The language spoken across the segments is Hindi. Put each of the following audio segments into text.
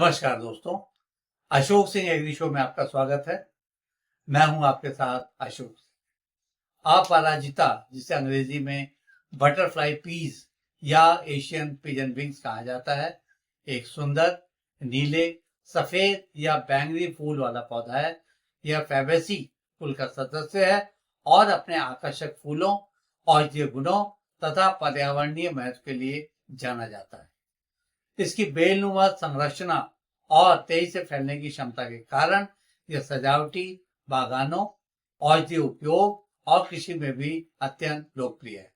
नमस्कार दोस्तों, अशोक सिंह एग्री शो में आपका स्वागत है। मैं हूं आपके साथ अशोक। अपराजिता, जिसे अंग्रेजी में बटरफ्लाई पीस या एशियन पिजन विंग्स कहा जाता है, एक सुंदर नीले, सफेद या बैंगनी फूल वाला पौधा है। यह फैबेसी कुल का सदस्य है और अपने आकर्षक फूलों, औषधीय गुणों तथा पर्यावरणीय महत्व के लिए जाना जाता है। इसकी बेलनुमा संरचना और तेजी से फैलने की क्षमता के कारण यह सजावटी, बागानों, औषधीय उपयोग और कृषि में भी अत्यंत लोकप्रिय है।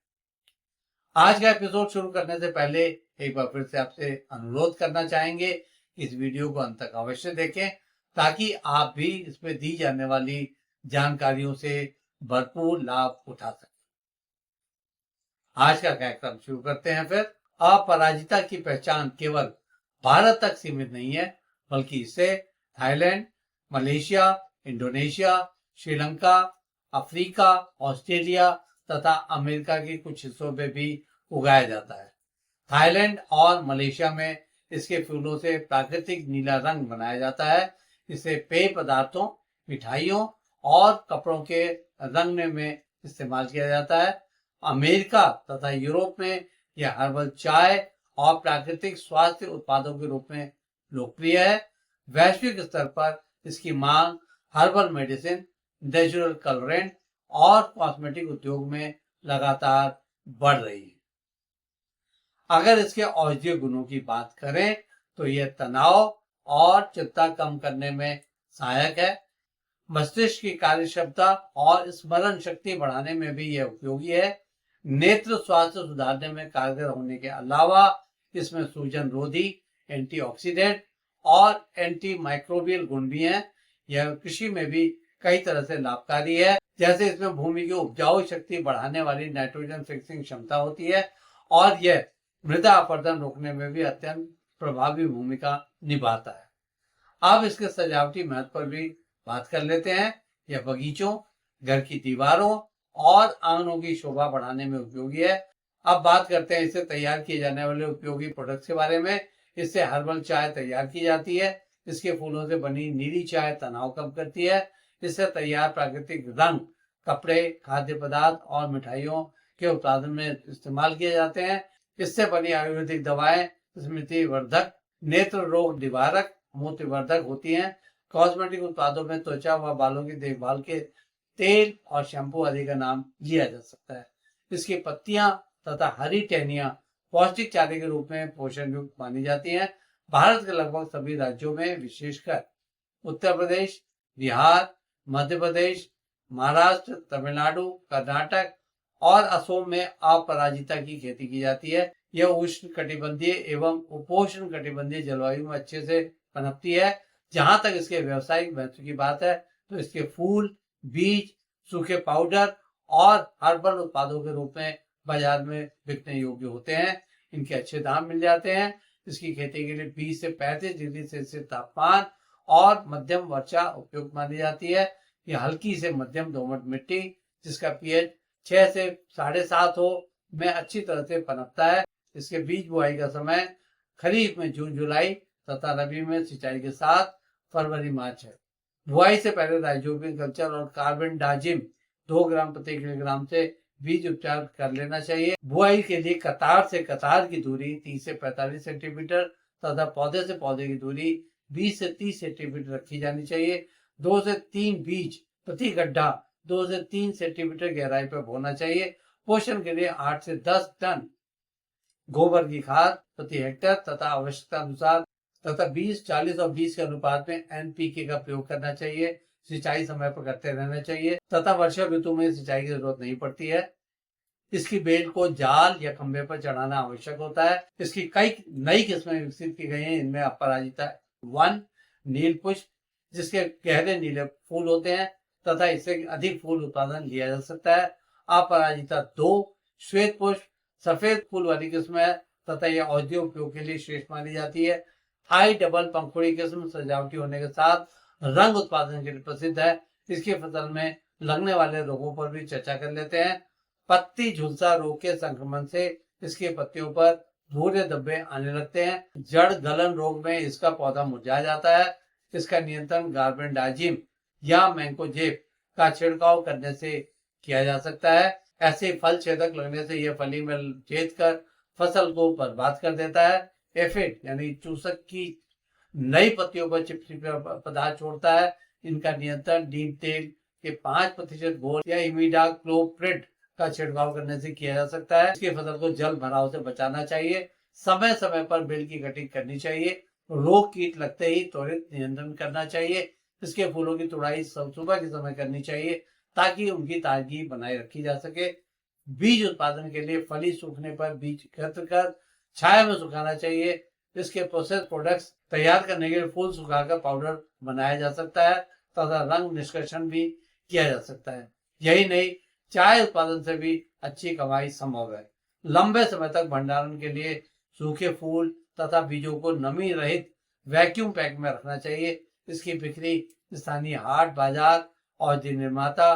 आज का एपिसोड शुरू करने से पहले एक बार फिर से आपसे अनुरोध करना चाहेंगे कि इस वीडियो को अंत तक अवश्य देखें, ताकि आप भी इसमें दी जाने वाली जानकारियों से भरपूर लाभ उठा सकें। आज का कार्यक्रम शुरू करते हैं। फिर अपराजिता की पहचान केवल भारत तक सीमित नहीं है, बल्कि इसे Thailand, Malaysia, Indonesia, Sri Lanka, Africa, Australia तथा अमेरिका के कुछ हिस्सों में भी उगाया जाता है। थाईलैंड और मलेशिया में इसके फूलों से प्राकृतिक नीला रंग बनाया जाता है। इसे पेय पदार्थों, मिठाइयों और कपड़ों के रंगने में इस्तेमाल किया जाता है। अमेरिका तथा यूरोप में यह हर्बल चाय और प्राकृतिक स्वास्थ्य उत्पादों के रूप में लोकप्रिय है। वैश्विक स्तर पर इसकी मांग हर्बल मेडिसिन, नेचुरल कलरेंट और कॉस्मेटिक उद्योग में लगातार बढ़ रही है। अगर इसके औषधीय गुणों की बात करें तो यह तनाव और चिंता कम करने में सहायक है। मस्तिष्क की कार्य क्षमता और स्मरण शक्ति बढ़ाने में भी यह उपयोगी है। नेत्र स्वास्थ्य सुधारने में कारगर होने के अलावा इसमें सूजन रोधी, एंटीऑक्सीडेंट और एंटी माइक्रोबियल गुण भी हैं। यह कृषि में भी कई तरह से लाभकारी है, जैसे इसमें भूमि की उपजाऊ शक्ति बढ़ाने वाली नाइट्रोजन फिक्सिंग क्षमता होती है और यह मृदा अपरदन रोकने में भी अत्यंत प्रभावी भूमिका निभाता है। अब इसके सजावटी महत्व पर भी बात कर लेते हैं। यह बगीचों, घर की दीवारों और आंगनों की शोभा बढ़ाने में उपयोगी है। अब बात करते हैं इससे तैयार किए जाने वाले उपयोगी प्रोडक्ट्स के बारे में। इससे हर्बल चाय तैयार की जाती है। इसके फूलों से बनी नीली चाय तनाव कम करती है। इससे तैयार प्राकृतिक रंग कपड़े, खाद्य पदार्थ और मिठाइयों के उत्पादन में इस्तेमाल किए जाते हैं। इससे बनी आयुर्वेदिक दवाएं स्मृति वर्धक, नेत्र रोग निवारक, मोतिवर्धक होती हैं। कॉस्मेटिक उत्पादों में त्वचा व बालों की देखभाल के तेल और शैम्पू आदि का नाम लिया जा सकता है। इसकी पत्तियां तथा हरी टहनियां पौष्टिक चारे के रूप में पोषण युक्त मानी जाती हैं। भारत के लगभग सभी राज्यों में, विशेषकर उत्तर प्रदेश, बिहार, मध्य प्रदेश, महाराष्ट्र, तमिलनाडु, कर्नाटक और असम में अपराजिता की खेती की जाती है। यह उष्ण कटिबंधीय एवं उपोष्ण कटिबंधीय जलवायु में अच्छे से पनपती है। जहां तक इसके व्यावसायिक महत्व की बात है तो इसके फूल, बीज, सूखे पाउडर और हर्बल उत्पादों के रूप में बाजार में बिकने योग्य होते हैं। इनके अच्छे दाम मिल जाते हैं। इसकी खेती के लिए 20 से 35 डिग्री सेल्सियस तापमान और मध्यम वर्षा उपयुक्त मानी जाती है। यह हल्की से मध्यम दोमट मिट्टी, जिसका पीएच 6 से 7.5 हो, में अच्छी तरह से पनपता है। इसके बीज बुआई का समय खरीफ में जून जुलाई तथा रबी में सिंचाई के साथ फरवरी मार्च है। बुआई से पहले राइजोबियम कल्चर और कार्बेंडाजिम 2 ग्राम प्रति किलोग्राम से बीज उपचार कर लेना चाहिए। बुआई के लिए कतार से कतार की दूरी 30 से 45 सेंटीमीटर तथा पौधे से पौधे की दूरी 20 से 30 सेंटीमीटर रखी जानी चाहिए। 2 से 3 बीज प्रति गड्ढा 2 से 3 सेंटीमीटर गहराई पर बोना चाहिए। पोषण के लिए 8 से 10 टन गोबर की खाद प्रति हेक्टेयर तथा आवश्यकता अनुसार तथा 20, 40 और 20 के अनुपात में एनपीके का प्रयोग करना चाहिए। सिंचाई समय पर करते रहना चाहिए तथा वर्षा ऋतु में सिंचाई की जरूरत नहीं पड़ती है। इसकी बेल को जाल या खंभे पर चढ़ाना आवश्यक होता है। इसकी कई नई किस्में विकसित की गई हैं। इनमें अपराजिता 1 नील पुष्प, जिसके गहरे नीले फूल होते हैं तथा इससे अधिक फूल उत्पादन लिया जा सकता है। अपराजिता 2 श्वेत पुष्प, सफेद फूल वाली किस्म है तथा यह औषधीय उपयोग के लिए श्रेष्ठ मानी जाती है। हाई डबल पंखुड़ी किस्म सजावटी होने के साथ रंग उत्पादन के लिए प्रसिद्ध है। इसकी फसल में लगने वाले रोगों पर भी चर्चा कर लेते हैं। पत्ती झुलसा रोग के संक्रमण से इसके पत्तियों पर भूरे धब्बे आने लगते हैं। जड़ गलन रोग में इसका पौधा मुरझा जाता है। इसका नियंत्रण कार्बेंडाजिम या मैंकोजेब का छिड़काव करने से किया जा सकता है। ऐसे फल छेदक लगने से यह फली में छेद कर फसल को बर्बाद कर देता है। एफिड यानी चूसक की नई पत्तियों पर चिपचिपा पदार्थ छोड़ता है। इनका नियंत्रण नीम तेल के 5% घोल या इमिडाक्लोप्रिड का छिड़काव करने से किया जा सकता है। इसकी फसल को जल भराव से बचाना चाहिए। समय समय पर बेल की कटिंग करनी चाहिए। रोग कीट लगते ही त्वरित नियंत्रण करना चाहिए। इसके फूलों की तुड़ाई सुबह के समय करनी चाहिए ताकि उनकी ताजगी बनाए रखी जा सके। बीज उत्पादन के लिए फली सूखने पर बीज एकत्र कर छाया में सुखाना चाहिए। इसके प्रोसेस प्रोडक्ट्स तैयार करने के लिए फूल सुखाकर पाउडर बनाया जा सकता है तथा रंग निष्कर्षण भी किया जा सकता है। यही नहीं, चाय उत्पादन से भी अच्छी कमाई संभव है। लंबे समय तक भंडारण के लिए सूखे फूल तथा बीजों को नमी रहित वैक्यूम पैक में रखना चाहिए। इसकी बिक्री स्थानीय हाट बाजार, औषधि निर्माता,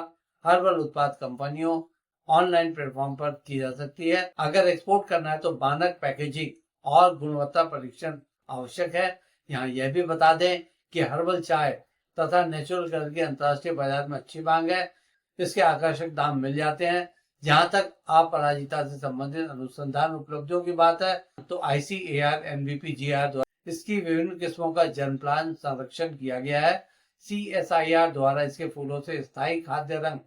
हर्बल उत्पाद कंपनियों, ऑनलाइन प्लेटफॉर्म पर की जा सकती है। अगर एक्सपोर्ट करना है तो मानक पैकेजिंग और गुणवत्ता परीक्षण आवश्यक है। यहाँ यह भी बता दें कि हर्बल चाय तथा नेचुरल कलर की अंतर्राष्ट्रीय बाजार में अच्छी मांग है। इसके आकर्षक दाम मिल जाते हैं। जहां तक अपराजिता से संबंधित अनुसंधान उपलब्धियों की बात है तो ICAR NBPGR द्वारा इसकी विभिन्न किस्मों का जन्मप्लान संरक्षण किया गया है। CSIR द्वारा इसके फूलों से स्थायी खाद्य रंग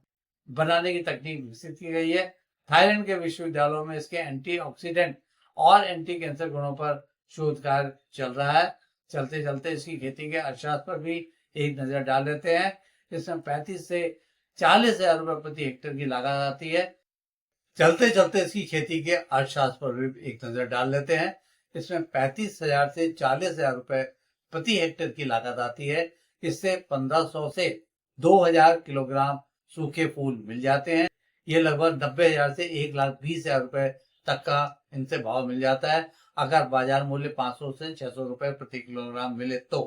बनाने की तकनीक विकसित की गई है। थाईलैंड के विश्वविद्यालयों में इसके एंटीऑक्सीडेंट और एंटी कैंसर गुणों पर शोध कार्य चल रहा है। चलते चलते इसकी खेती के अर्थशास्त्र पर भी एक नजर डाल लेते हैं। इसमें 35 से 40 हजार रुपए प्रति हेक्टेयर की लागत आती है। चलते चलते इसकी खेती के अर्थशास्त्र पर भी एक नजर डाल लेते हैं। इसमें 35,000 से 40,000 रुपए प्रति हेक्टेयर की लागत आती है। इससे 1500 से 2000 किलोग्राम सूखे फूल मिल जाते हैं। ये लगभग 90,000 से 1,20,000 रुपए तक का इनसे भाव मिल जाता है अगर बाजार मूल्य 500 से 600 रुपए प्रति किलोग्राम मिले तो।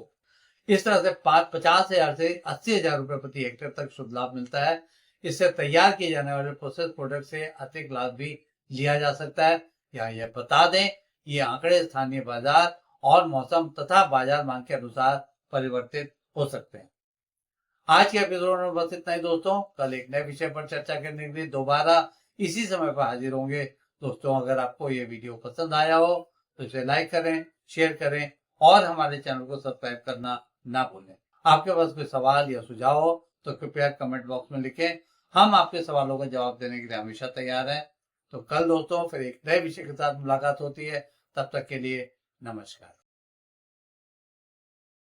इस तरह से 50,000 से 80,000 रुपए प्रति हेक्टेयर तक शुद्ध लाभ मिलता है। इससे तैयार किए जाने वाले प्रोसेस प्रोडक्ट से अतिरिक्त लाभ भी लिया जा सकता है। यहाँ यह बता दें, ये आंकड़े स्थानीय बाजार और मौसम तथा बाजार मांग के अनुसार परिवर्तित हो सकते हैं। आज के एपिसोड में बस इतना ही दोस्तों। कल एक नए विषय पर चर्चा करने के लिए दोबारा इसी समय पर हाजिर होंगे। दोस्तों, अगर आपको ये वीडियो पसंद आया हो तो इसे लाइक करें, शेयर करें और हमारे चैनल को सब्सक्राइब करना ना भूलें। आपके पास कोई सवाल या सुझाव हो तो कृपया कमेंट बॉक्स में लिखें। हम आपके सवालों का जवाब देने के लिए हमेशा तैयार हैं। तो कल दोस्तों फिर एक नए विषय के साथ मुलाकात होती है। तब तक के लिए नमस्कार।